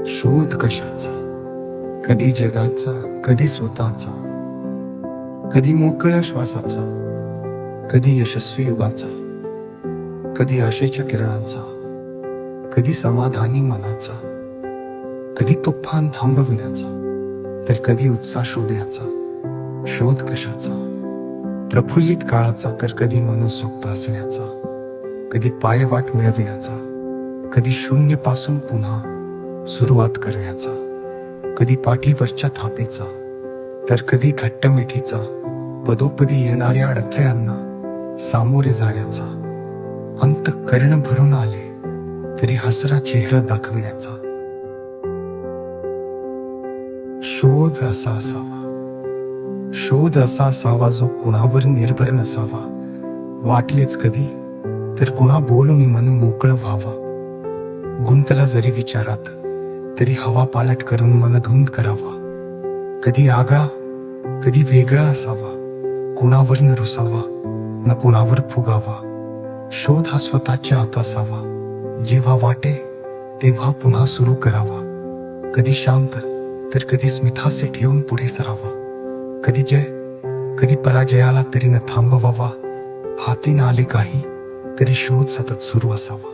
शोध कशाचा, कधी जगाचा, कधी स्वतःचा, कधी मोकळ्या श्वासाचा, कधी यशस्वी युगाचा, कधी आशेच्या किरणांचा, कधी समाधानी मनाचा, कधी तुफान थांबविण्याचा, तर कधी उत्साह शोधण्याचा. शोध कशाचा, प्रफुल्लित काळाचा, तर कधी मनसोक्त असण्याचा, कधी पायवाट मिळविण्याचा, कधी शून्य पासून पुन्हा सुरुवात करण्याचा, कधी पाठीवरच्या थापेचा, तर कधी घट्ट मिठीचा, पदोपदी येणाऱ्या अडथळ्यांना सामोरे जाण्याचा, अंतःकरण भरून आले तरी हसरा चेहरा दाखविण्याचा. शोध असा असावा, शोध असा असावा जो कुणावर निर्भर नसावा. वाटलेच कधी तर पुन्हा बोलून मन मोकळं व्हावा. गुंतला जरी विचारात तरी हवा पालट करून मन धुंद करावा. कधी आगळा कधी वेगळा असावा, कुणावर न रुसावा न कुणावर फुगावा. शोध हा स्वतःच्या आत असावा, जेव्हा वाटे तेव्हा पुन्हा सुरू करावा. कधी शांत तर कधी स्मितहास्य ठेवून पुढे सरावा. कधी जय कधी पराजयाला तरी न थांबवावा. हाती न आले काही तरी शोध सतत सुरू असावा.